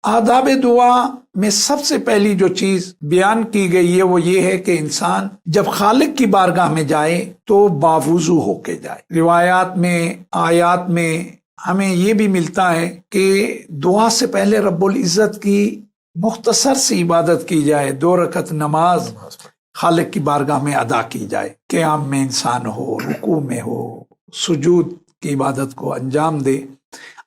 آداب دعا میں سب سے پہلی جو چیز بیان کی گئی ہے وہ یہ ہے کہ انسان جب خالق کی بارگاہ میں جائے تو باوضو ہو کے جائے۔ روایات میں، آیات میں ہمیں یہ بھی ملتا ہے کہ دعا سے پہلے رب العزت کی مختصر سی عبادت کی جائے، 2 رکعت نماز خالق کی بارگاہ میں ادا کی جائے، قیام میں انسان ہو، رکوع میں ہو، سجود کی عبادت کو انجام دے۔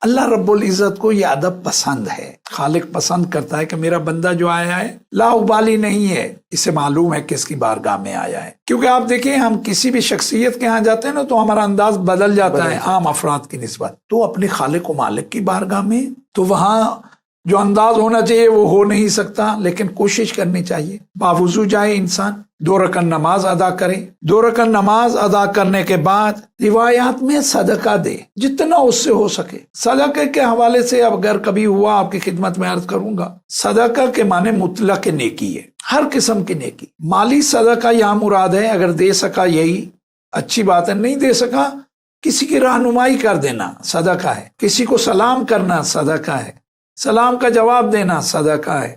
اللہ رب العزت کو یہ ادب پسند ہے، خالق پسند کرتا ہے کہ میرا بندہ جو آیا ہے لا ابالی نہیں ہے، اسے معلوم ہے کس کی بارگاہ میں آیا ہے۔ کیونکہ آپ دیکھیں ہم کسی بھی شخصیت کے ہاں جاتے ہیں نا تو ہمارا انداز بدل جاتا ہے عام افراد کی نسبت، تو اپنے خالق و مالک کی بارگاہ میں تو وہاں جو انداز ہونا چاہیے وہ ہو نہیں سکتا، لیکن کوشش کرنی چاہیے باوضو جائے انسان، 2 رکعت نماز ادا کرے۔ 2 رکعت نماز ادا کرنے کے بعد روایات میں صدقہ دے جتنا اس سے ہو سکے۔ صدقہ کے حوالے سے اب اگر کبھی ہوا آپ کی خدمت میں عرض کروں گا، صدقہ کے معنی مطلق نیکی ہے، ہر قسم کی نیکی۔ مالی صدقہ یہاں مراد ہے، اگر دے سکا یہی اچھی بات ہے، نہیں دے سکا کسی کی رہنمائی کر دینا صدقہ ہے، کسی کو سلام کرنا صدقہ ہے، سلام کا جواب دینا صدقہ ہے۔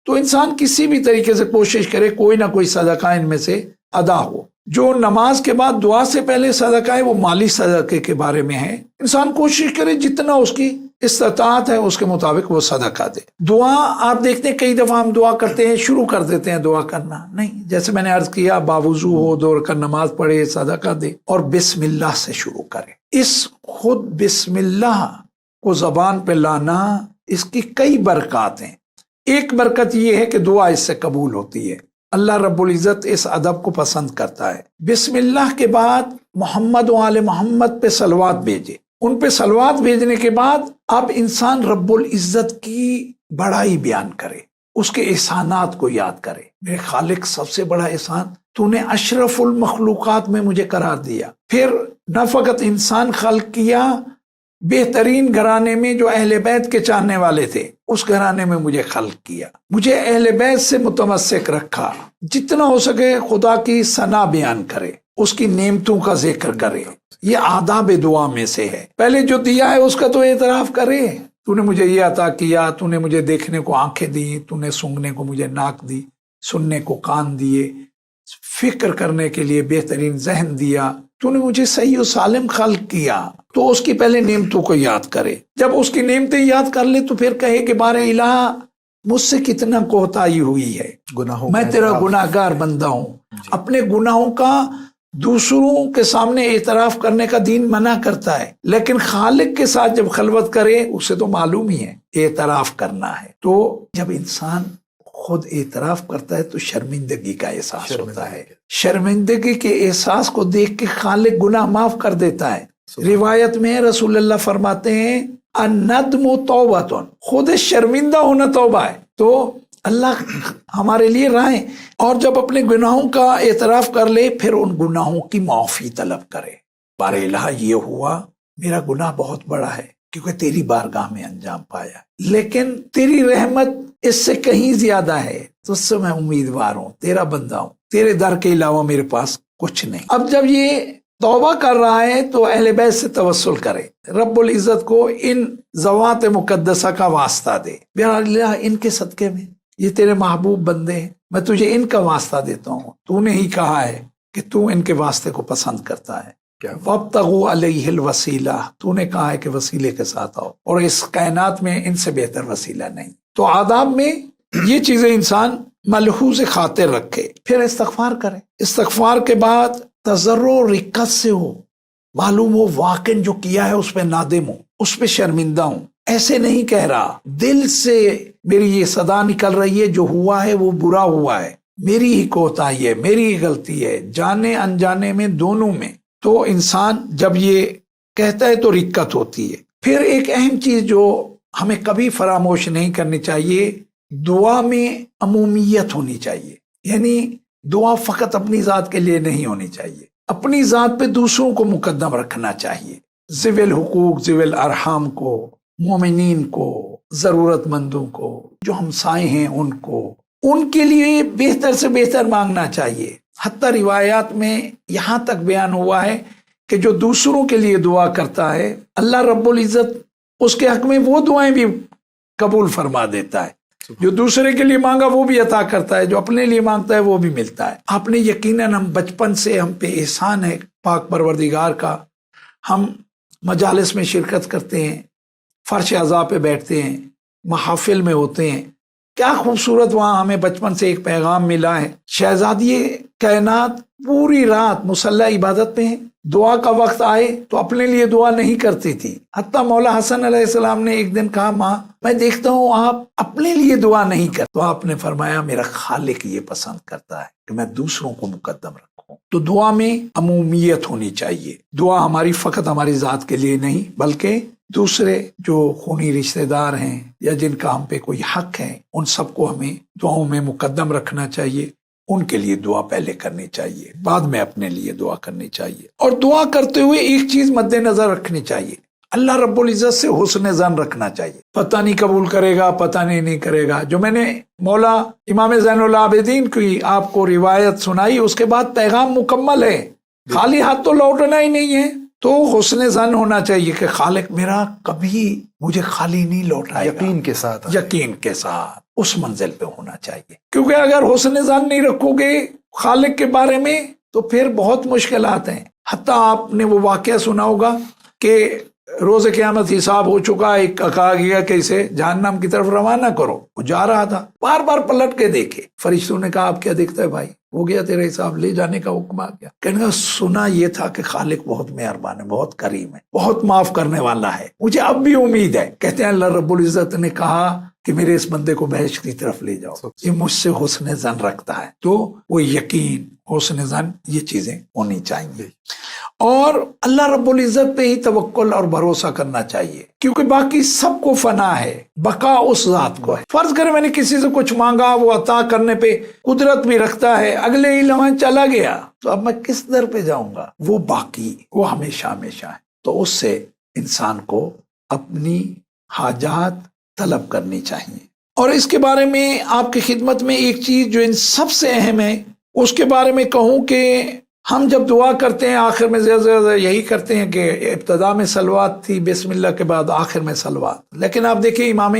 تو انسان کسی بھی طریقے سے کوشش کرے کوئی نہ کوئی صدقہ ان میں سے ادا ہو۔ جو نماز کے بعد دعا سے پہلے صدقہ ہے وہ مالی صدقے کے بارے میں ہے، انسان کوشش کرے جتنا اس کی استطاعت ہے اس کے مطابق وہ صدقہ دے۔ دعا آپ دیکھتے ہیں کئی دفعہ ہم دعا کرتے ہیں، شروع کر دیتے ہیں دعا کرنا، نہیں، جیسے میں نے عرض کیا باوضو ہو، 2 رکعت نماز پڑھے، صدقہ دے اور بسم اللہ سے شروع کرے۔ اس خود بسم اللہ کو زبان پہ لانا، اس کی کئی برکات ہیں۔ ایک برکت یہ ہے کہ دعا اس سے قبول ہوتی ہے، اللہ رب العزت اس ادب کو پسند کرتا ہے۔ بسم اللہ کے بعد محمد و آل محمد پہ صلوات بھیجے، ان پہ صلوات بھیجنے کے بعد اب انسان رب العزت کی بڑائی بیان کرے، اس کے احسانات کو یاد کرے۔ میرے خالق سب سے بڑا احسان، تو نے اشرف المخلوقات میں مجھے قرار دیا، پھر نہ فقط انسان خلق کیا، بہترین گھرانے میں جو اہل بیت کے چاہنے والے تھے اس گھرانے میں مجھے خلق کیا، مجھے اہل بیت سے متمسک رکھا، جتنا ہو سکے خدا کی ثنا بیان کرے، اس کی نعمتوں کا ذکر کرے۔ یہ آداب دعا میں سے ہے، پہلے جو دیا ہے اس کا تو اعتراف کرے، تو نے مجھے یہ عطا کیا، تو نے مجھے دیکھنے کو آنکھیں دی، تو نے سونگھنے کو مجھے ناک دی، سننے کو کان دیے، فکر کرنے کے لیے بہترین ذہن دیا، تو نے مجھے صحیح و سالم خلق کیا، تو اس کی پہلے نعمتوں کو یاد کرے۔ جب اس کی نعمتیں یاد کر لے تو پھر کہے کہ بارے الہ مجھ سے کتنا کوتاہی ہوئی ہے، میں تیرا گناہ گار بندہ ہوں۔ اپنے گناہوں کا دوسروں کے سامنے اعتراف کرنے کا دین منع کرتا ہے، لیکن خالق کے ساتھ جب خلوت کرے اسے تو معلوم ہی ہے اعتراف کرنا ہے۔ تو جب انسان خود اعتراف کرتا ہے تو شرمندگی کا احساس ہوتا ہے، شرمندگی کے احساس کو دیکھ کے خالق گناہ معاف کر دیتا ہے۔ روایت میں رسول اللہ فرماتے ہیں الندم توبۃ، خود شرمندہ ہونا توبہ ہے۔ تو اللہ ہمارے لیے رائے، اور جب اپنے گناہوں کا اعتراف کر لے پھر ان گناہوں کی معافی طلب کرے، بار الہ یہ ہوا، میرا گناہ بہت بڑا ہے کیونکہ تیری بارگاہ میں انجام پایا، لیکن تیری رحمت اس سے کہیں زیادہ ہے، تو اس سے میں امیدوار ہوں، تیرا بندہ ہوں، تیرے در کے علاوہ میرے پاس کچھ نہیں۔ اب جب یہ توبہ کر رہا ہے تو اہل بیت سے توسل کرے، رب العزت کو ان ذوات مقدسہ کا واسطہ دے، بہر اللہ ان کے صدقے میں یہ تیرے محبوب بندے ہیں، میں تجھے ان کا واسطہ دیتا ہوں، تو نے ہی کہا ہے کہ تو ان کے واسطے کو پسند کرتا ہے۔ وَابْتَغُوا عَلَيْهِ الْوَسِيلَةَ، تو نے کہا ہے کہ وسیلے کے ساتھ آؤ، اور اس کائنات میں ان سے بہتر وسیلہ نہیں۔ تو آداب میں یہ چیزیں انسان ملحوظ خاطر رکھے، پھر استغفار کرے، استغفار کے بعد تضرع و رقت سے ہو، معلوم ہو واقعاً جو کیا ہے اس پہ نادم ہو، اس پہ شرمندہ ہوں، ایسے نہیں کہہ رہا، دل سے میری یہ صدا نکل رہی ہے جو ہوا ہے وہ برا ہوا ہے، میری ہی کوتاہی ہے، میری ہی غلطی ہے، جانے انجانے میں دونوں میں۔ تو انسان جب یہ کہتا ہے تو رقت ہوتی ہے۔ پھر ایک اہم چیز جو ہمیں کبھی فراموش نہیں کرنی چاہیے، دعا میں عمومیت ہونی چاہیے، یعنی دعا فقط اپنی ذات کے لیے نہیں ہونی چاہیے، اپنی ذات پہ دوسروں کو مقدم رکھنا چاہیے، ذوی الحقوق، ذوی الارحام کو، مومنین کو، ضرورت مندوں کو، جو ہمسائے ہیں ان کے لیے بہتر سے بہتر مانگنا چاہیے۔ حتیٰ روایات میں یہاں تک بیان ہوا ہے کہ جو دوسروں کے لیے دعا کرتا ہے اللہ رب العزت اس کے حق میں وہ دعائیں بھی قبول فرما دیتا ہے. جو دوسرے کے لیے مانگا وہ بھی عطا کرتا ہے, جو اپنے لیے مانگتا ہے وہ بھی ملتا ہے. آپ نے یقیناً, ہم بچپن سے ہم پہ احسان ہے پاک پروردگار کا, ہم مجالس میں شرکت کرتے ہیں, فرش عزا پہ بیٹھتے ہیں, محافل میں ہوتے ہیں. کیا خوبصورت وہاں ہمیں بچپن سے ایک پیغام ملا ہے. شہزادی کائنات پوری رات مصلی عبادت میں ہیں, دعا کا وقت آئے تو اپنے لیے دعا نہیں کرتی تھی. حتیٰ مولا حسن علیہ السلام نے ایک دن کہا, ماں میں دیکھتا ہوں آپ اپنے لیے دعا نہیں کرتے. تو آپ نے فرمایا میرا خالق یہ پسند کرتا ہے کہ میں دوسروں کو مقدم رکھوں. تو دعا میں عمومیت ہونی چاہیے. دعا ہماری فقط ہماری ذات کے لیے نہیں, بلکہ دوسرے جو خونی رشتہ دار ہیں یا جن کا ہم پہ کوئی حق ہے, ان سب کو ہمیں دعاؤں میں مقدم رکھنا چاہیے. ان کے لیے دعا پہلے کرنی چاہیے, بعد میں اپنے لیے دعا کرنی چاہیے. اور دعا کرتے ہوئے ایک چیز مد نظر رکھنی چاہیے, اللہ رب العزت سے حسن ظن رکھنا چاہیے. پتہ نہیں قبول کرے گا, پتہ نہیں کرے گا. جو میں نے مولا امام زین العابدین کی آپ کو روایت سنائی, اس کے بعد پیغام مکمل ہے. خالی ہاتھ تو لوٹنا ہی نہیں ہے. تو حسن ظن ہونا چاہیے کہ خالق میرا کبھی مجھے خالی نہیں لوٹائے گا. یقین کے ساتھ اس منزل پہ ہونا چاہیے. کیونکہ اگر حسن ظن نہیں رکھو گے خالق کے بارے میں تو پھر بہت مشکلات ہیں. حتیٰ آپ نے وہ واقعہ سنا ہوگا کہ روز قیامت حساب ہو چکا, ایک کہا گیا کہ اسے جہنم کی طرف روانہ کرو. وہ جا رہا تھا, بار بار پلٹ کے دیکھے. فرشتوں نے کہا آپ کیا دیکھتا ہے بھائی؟ ہو گیا تیرا حساب, لے جانے کا حکم آ گیا. کہنے کا سنا یہ تھا کہ خالق بہت مہربان ہے, بہت کریم ہے, بہت معاف کرنے والا ہے, مجھے اب بھی امید ہے. کہتے ہیں اللہ رب العزت نے کہا کہ میرے اس بندے کو بہشت کی طرف لے جاؤ, یہ مجھ سے حسن ظن رکھتا ہے. تو وہ یقین, حسن ظن, یہ چیزیں ہونی چاہیے. اور اللہ رب العزت پہ ہی توکل اور بھروسہ کرنا چاہیے, کیونکہ باقی سب کو فنا ہے, بقا اس ذات کو ہے. فرض کرے میں نے کسی سے کچھ مانگا, وہ عطا کرنے پہ قدرت بھی رکھتا ہے, اگلے ہی لمحے چلا گیا, تو اب میں کس در پہ جاؤں گا؟ وہ باقی, وہ ہمیشہ ہمیشہ ہے. تو اس سے انسان کو اپنی حاجات طلب کرنی چاہیے. اور اس کے بارے میں آپ کی خدمت میں ایک چیز جو ان سب سے اہم ہے, اس کے بارے میں کہوں کہ ہم جب دعا کرتے ہیں آخر میں زیادہ یہی کرتے ہیں کہ ابتدا میں صلوات تھی, بسم اللہ کے بعد آخر میں صلوات. لیکن آپ دیکھیں امام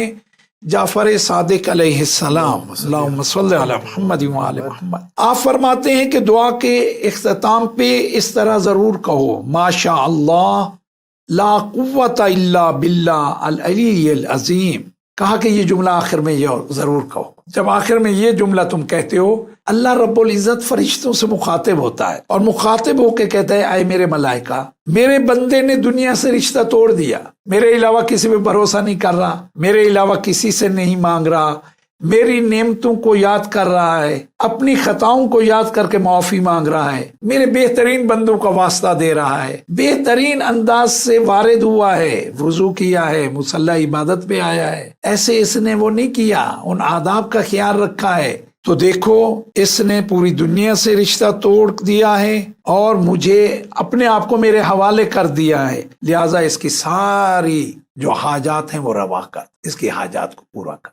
جعفر صادق علیہ السلام, اللہم صلی علی محمد وآل محمد, آپ فرماتے ہیں کہ دعا کے اختتام پہ اس طرح ضرور کہو, ما شاء اللہ لا قوت الا باللہ العلی العظیم. کہا کہ یہ جملہ آخر میں یہ ضرور کہو. جب آخر میں یہ جملہ تم کہتے ہو, اللہ رب العزت فرشتوں سے مخاطب ہوتا ہے, اور مخاطب ہو کے کہتا ہے اے میرے ملائکہ, میرے بندے نے دنیا سے رشتہ توڑ دیا, میرے علاوہ کسی پہ بھروسہ نہیں کر رہا, میرے علاوہ کسی سے نہیں مانگ رہا, میری نعمتوں کو یاد کر رہا ہے, اپنی خطاؤں کو یاد کر کے معافی مانگ رہا ہے, میرے بہترین بندوں کا واسطہ دے رہا ہے, بہترین انداز سے وارد ہوا ہے, وضو کیا ہے, مصلی عبادت پہ آیا ہے. ایسے اس نے وہ نہیں کیا, ان آداب کا خیال رکھا ہے. تو دیکھو اس نے پوری دنیا سے رشتہ توڑ دیا ہے اور مجھے اپنے آپ کو میرے حوالے کر دیا ہے, لہٰذا اس کی ساری جو حاجات ہیں وہ روا کر, اس کی حاجات کو پورا کر.